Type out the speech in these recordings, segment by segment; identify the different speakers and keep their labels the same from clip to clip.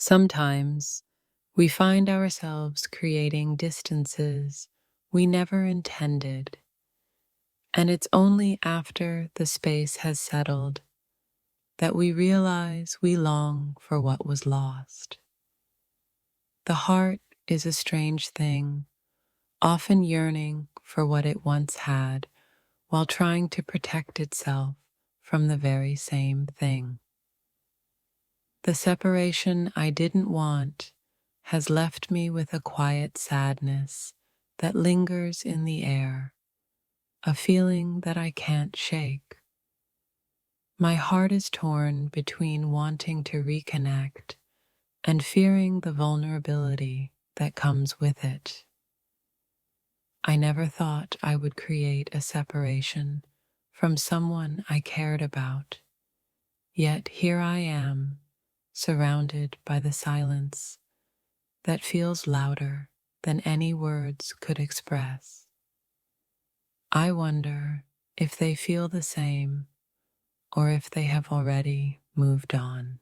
Speaker 1: Sometimes we find ourselves creating distances we never intended, and it's only after the space has settled that we realize we long for what was lost. The heart is a strange thing, often yearning for what it once had while trying to protect itself from the very same thing. The separation I didn't want has left me with a quiet sadness that lingers in the air, a feeling that I can't shake. My heart is torn between wanting to reconnect and fearing the vulnerability that comes with it. I never thought I would create a separation from someone I cared about, yet here I am, surrounded by the silence that feels louder than any words could express. I wonder if they feel the same or if they have already moved on.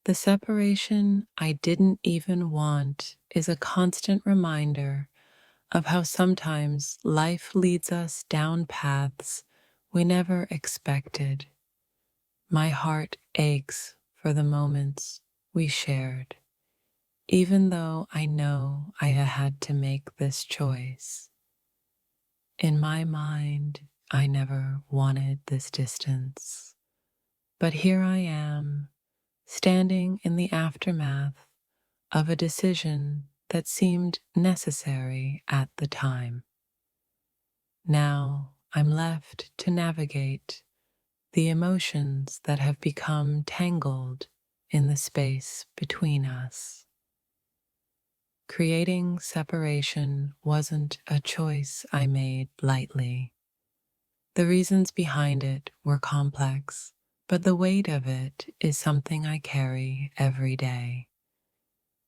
Speaker 1: The separation I didn't even want is a constant reminder of how sometimes life leads us down paths we never expected. My heart aches for the moments we shared, even though I know I had to make this choice. In my mind, I never wanted this distance, but here I am, standing in the aftermath of a decision that seemed necessary at the time. Now I'm left to navigate the emotions that have become tangled in the space between us. Creating separation wasn't a choice I made lightly. The reasons behind it were complex, but the weight of it is something I carry every day.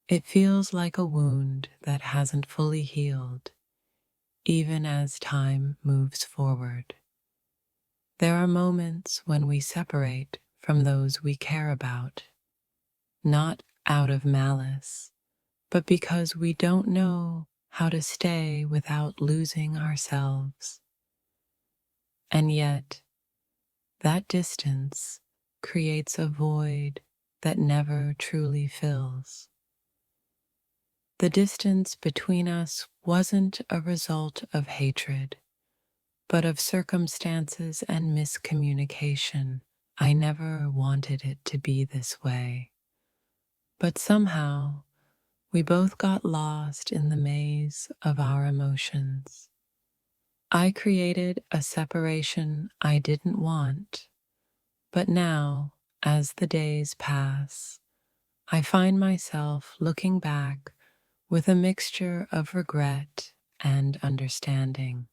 Speaker 1: It feels like a wound that hasn't fully healed, even as time moves forward. There are moments when we separate from those we care about, not out of malice, but because we don't know how to stay without losing ourselves. And yet, that distance creates a void that never truly fills. The distance between us wasn't a result of hatred, but of circumstances and miscommunication. I never wanted it to be this way. But somehow, we both got lost in the maze of our emotions. I created a separation I didn't want, but now, as the days pass, I find myself looking back with a mixture of regret and understanding.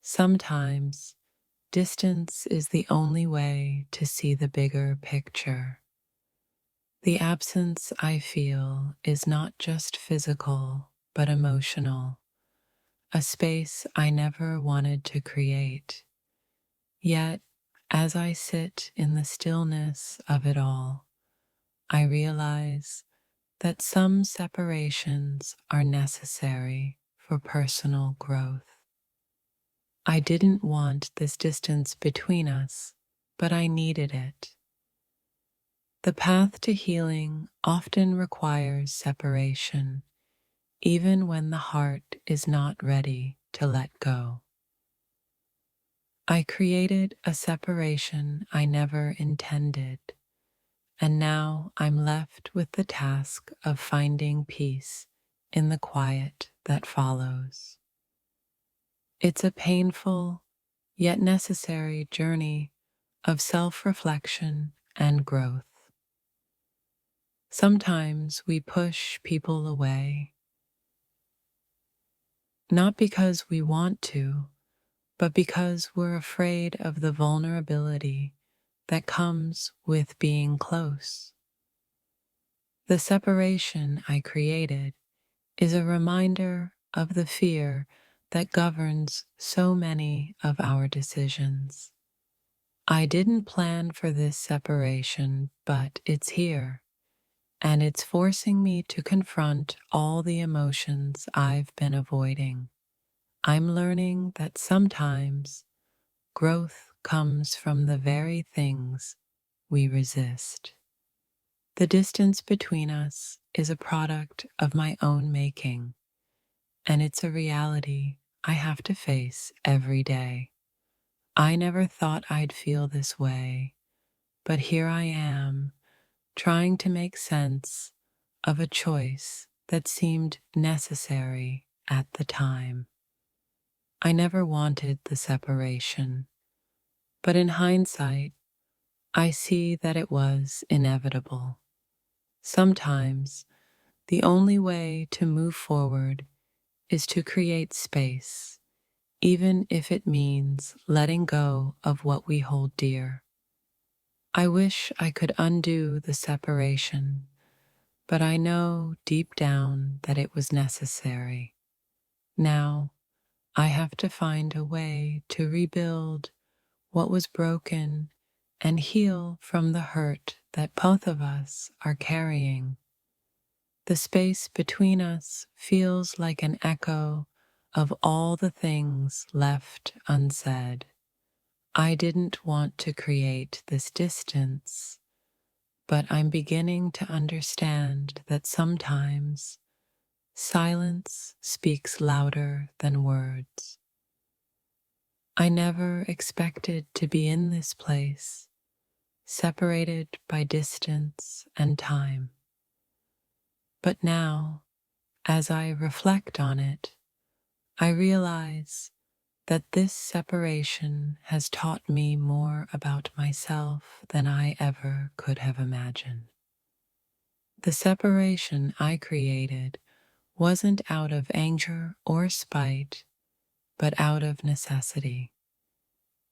Speaker 1: Sometimes, distance is the only way to see the bigger picture. The absence I feel is not just physical, but emotional, a space I never wanted to create. Yet, as I sit in the stillness of it all, I realize that some separations are necessary for personal growth. I didn't want this distance between us, but I needed it. The path to healing often requires separation, even when the heart is not ready to let go. I created a separation I never intended, and now I'm left with the task of finding peace in the quiet that follows. It's a painful, yet necessary journey of self-reflection and growth. Sometimes we push people away, not because we want to, but because we're afraid of the vulnerability that comes with being close. The separation I created is a reminder of the fear that governs so many of our decisions. I didn't plan for this separation, but it's here, and it's forcing me to confront all the emotions I've been avoiding. I'm learning that sometimes growth comes from the very things we resist. The distance between us is a product of my own making, and it's a reality I have to face every day. I never thought I'd feel this way, but here I am, trying to make sense of a choice that seemed necessary at the time. I never wanted the separation, but in hindsight, I see that it was inevitable. Sometimes, the only way to move forward is to create space, even if it means letting go of what we hold dear. I wish I could undo the separation, but I know deep down that it was necessary. Now, I have to find a way to rebuild what was broken and heal from the hurt that both of us are carrying. The space between us feels like an echo of all the things left unsaid. I didn't want to create this distance, but I'm beginning to understand that sometimes silence speaks louder than words. I never expected to be in this place, separated by distance and time. But now, as I reflect on it, I realize that this separation has taught me more about myself than I ever could have imagined. The separation I created wasn't out of anger or spite, but out of necessity.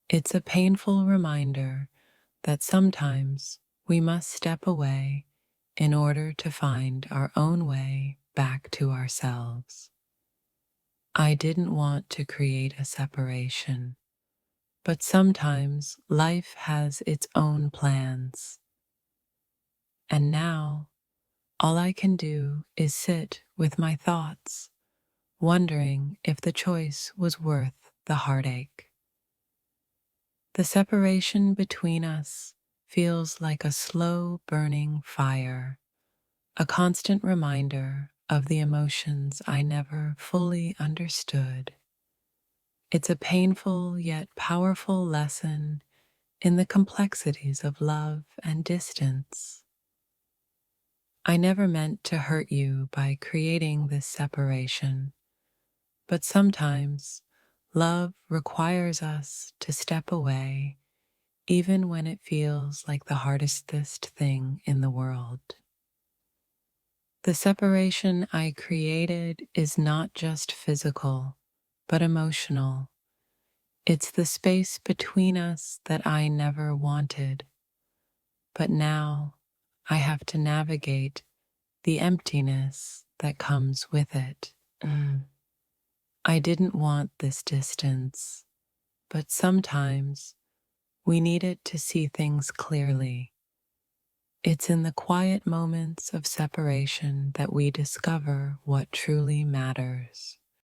Speaker 1: It's a painful reminder that sometimes we must step away in order to find our own way back to ourselves. I didn't want to create a separation, but sometimes life has its own plans. And now, all I can do is sit with my thoughts, wondering if the choice was worth the heartache. The separation between us feels like a slow burning fire, a constant reminder of the emotions I never fully understood. It's a painful yet powerful lesson in the complexities of love and distance. I never meant to hurt you by creating this separation, but sometimes love requires us to step away, even when it feels like the hardest thing in the world. The separation I created is not just physical, but emotional. It's the space between us that I never wanted, but now I have to navigate the emptiness that comes with it. I didn't want this distance, but sometimes we need it to see things clearly. It's in the quiet moments of separation that we discover what truly matters.